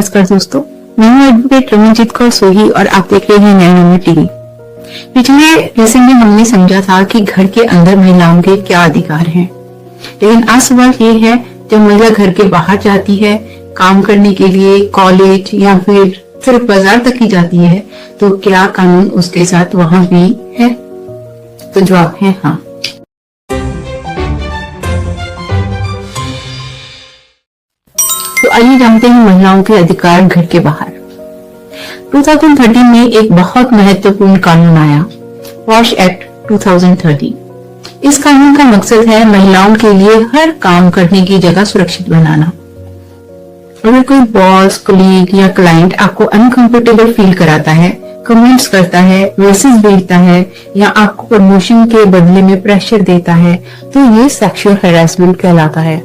नमस्कार दोस्तों, मैं हूं एडवोकेट रमनजीत कौर सोही और आप देख रहे हैं नैनोमी टीवी। पिछले लेसन में हमने समझा था कि घर के अंदर महिलाओं के क्या अधिकार हैं, लेकिन आज सवाल ये है, जब महिला घर के बाहर जाती है काम करने के लिए, कॉलेज या फिर सिर्फ बाजार तक ही जाती है, तो क्या कानून उसके साथ वहां भी है? तो जवाब है हाँ। तो आइए जानते हैं महिलाओं के अधिकार घर के बाहर। 2013 में एक बहुत महत्वपूर्ण कानून आया, वॉश एक्ट 2013। इस कानून का मकसद है महिलाओं के लिए हर काम करने की जगह सुरक्षित बनाना। अगर कोई बॉस, कलीग या क्लाइंट आपको अनकंफर्टेबल फील कराता है, कमेंट्स करता है, मैसेज भेजता है या आपको प्रमोशन के बदले में प्रेशर देता है, तो ये सेक्सुअल हैरेसमेंट कहलाता है।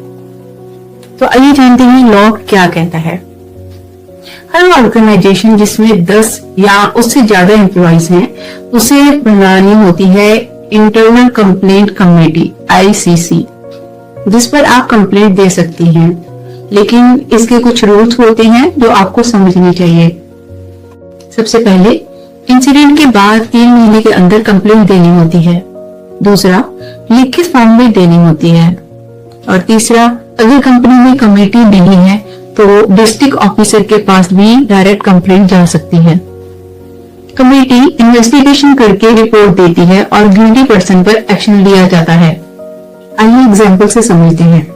तो आइए जानते हैं लॉ क्या कहता है। हर ऑर्गेनाइजेशन जिसमें 10 या उससे ज्यादा एम्प्लॉइज हैं, उसे बनानी होती है इंटरनल कंप्लेंट कमेटी ICC, जिस पर आप कंप्लेंट दे सकती हैं, लेकिन इसके कुछ रूल्स होते हैं जो आपको समझने चाहिए। सबसे पहले, इंसिडेंट के बाद 3 महीने के अंदर कंप्लेंट देनी होती है। दूसरा, लिखित फॉर्म में देनी होती है। और तीसरा, अगर कंपनी में कमेटी नहीं है तो डिस्ट्रिक्ट ऑफिसर के पास भी डायरेक्ट कंप्लेंट जा सकती है। कमेटी इन्वेस्टिगेशन करके रिपोर्ट देती है और गिल्टी पर्सन पर एक्शन लिया जाता है। आइए एग्जाम्पल से समझते हैं।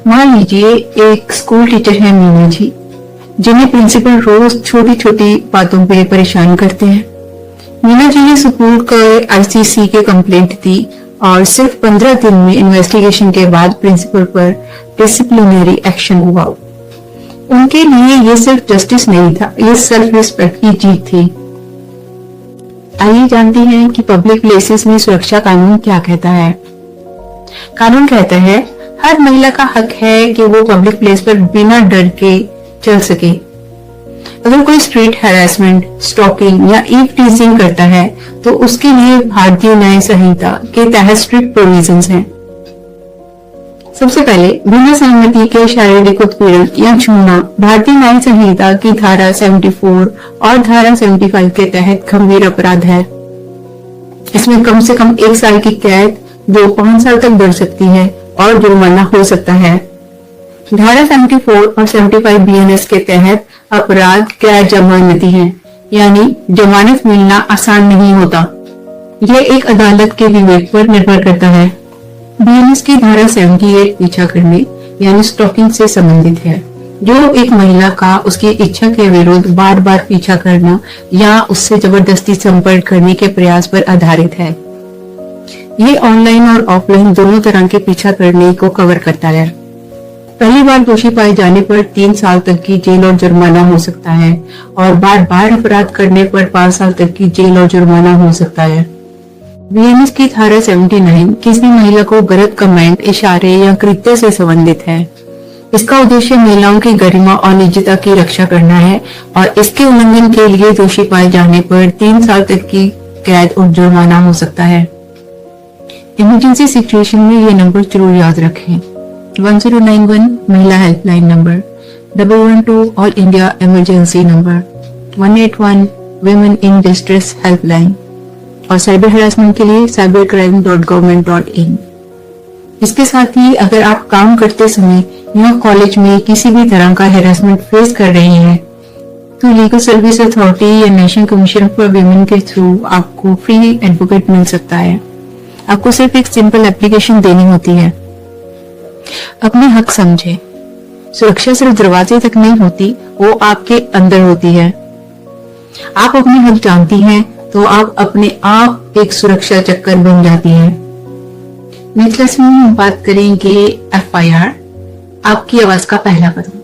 मान लीजिए एक स्कूल टीचर है मीना जी, जिन्हें प्रिंसिपल रोज छोटी छोटी बातों पे परेशान करते हैं। मीना जी ने स्कूल के ICC के कंप्लेंट दी और सिर्फ 15 दिन में इन्वेस्टिगेशन के बाद प्रिंसिपल पर डिसिप्लिनरी एक्शन हुआ। उनके लिए ये सिर्फ जस्टिस नहीं था, ये सेल्फ रिस्पेक्ट की जीत थी। आइए जानते हैं कि पब्लिक प्लेसेस में सुरक्षा कानून क्या कहता है। कानून कहता है हर महिला का हक है कि वो पब्लिक प्लेस पर बिना डर के चल सके। अगर कोई स्ट्रीट हैरेसमेंट, स्टॉकिंग या ईव टीजिंग करता है तो उसके लिए भारतीय न्याय संहिता के तहत स्ट्रिक्ट प्रोविजंस हैं। सबसे पहले, बिना सहमति के शारीरिक उत्पीड़न या छूना भारतीय न्याय संहिता की धारा 74 और धारा 75 के तहत गंभीर अपराध है। इसमें कम से कम 1 साल की कैद, 5 साल तक बढ़ सकती है और जुर्माना हो सकता है। धारा 74 और 75 BNS के तहत अपराध गैर जमानती है, यानी जमानत मिलना आसान नहीं होता। यह एक अदालत के विवेक पर निर्भर करता है। BNS की धारा 78 पीछा करने यानी स्टॉकिंग से संबंधित है, जो एक महिला का उसकी इच्छा के विरुद्ध बार बार पीछा करना या उससे जबरदस्ती संपर्क करने के प्रयास पर आधारित है। ये ऑनलाइन और ऑफलाइन दोनों तरह के पीछा करने को कवर करता है। पहली बार दोषी पाए जाने पर 3 साल तक की जेल और जुर्माना हो सकता है और बार बार अपराध करने पर 5 साल तक की जेल और जुर्माना हो सकता है। BNS की धारा 79 किसी महिला को गलत कमेंट, इशारे या कृत्य से संबंधित है। इसका उद्देश्य महिलाओं की गरिमा और निजता की रक्षा करना है और इसके उल्लंघन के लिए दोषी पाए जाने पर 3 साल तक की कैद और जुर्माना हो सकता है। इमरजेंसी सिचुएशन में ये नंबर जरूर याद रखें। 1091 महिला helpline number, 112 all India emergency number, 181 women in distress helpline और साइबर हरासमेंट के लिए cybercrime.government.in। इसके साथ ही अगर आप काम करते समय या कॉलेज में किसी भी तरह का हैरेसमेंट फेस कर रहे हैं, तो लीगल सर्विस अथॉरिटी या नेशनल कमीशन फॉर वुमेन के थ्रू आपको फ्री एडवोकेट मिल सकता है। आपको सिर्फ एक सिंपल एप्लीकेशन देनी होती है। अपने हक समझे। सुरक्षा सिर्फ दरवाजे तक नहीं होती, वो आपके अंदर होती है। आप अपने हक जानती हैं तो आप अपने आप एक सुरक्षा चक्कर बन जाती हैं। नेक्स्ट क्लास में हम बात करेंगे FIR, आपकी आवाज का पहला कदम,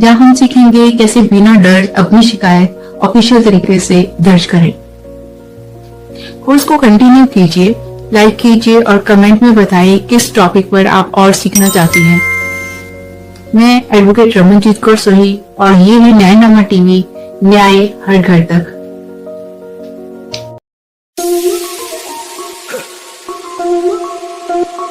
जहां हम सीखेंगे कैसे बिना डर अपनी शिकायत ऑफिशियल तरीके से दर्ज करें। कोर्स को कंटिन्यू कीजिए, लाइक कीजिए और कमेंट में बताइए किस टॉपिक पर आप और सीखना चाहती हैं। मैं एडवोकेट रमनजीत कौर सोही और ये है न्यायनामा टीवी, न्याय हर घर तक। Thank you.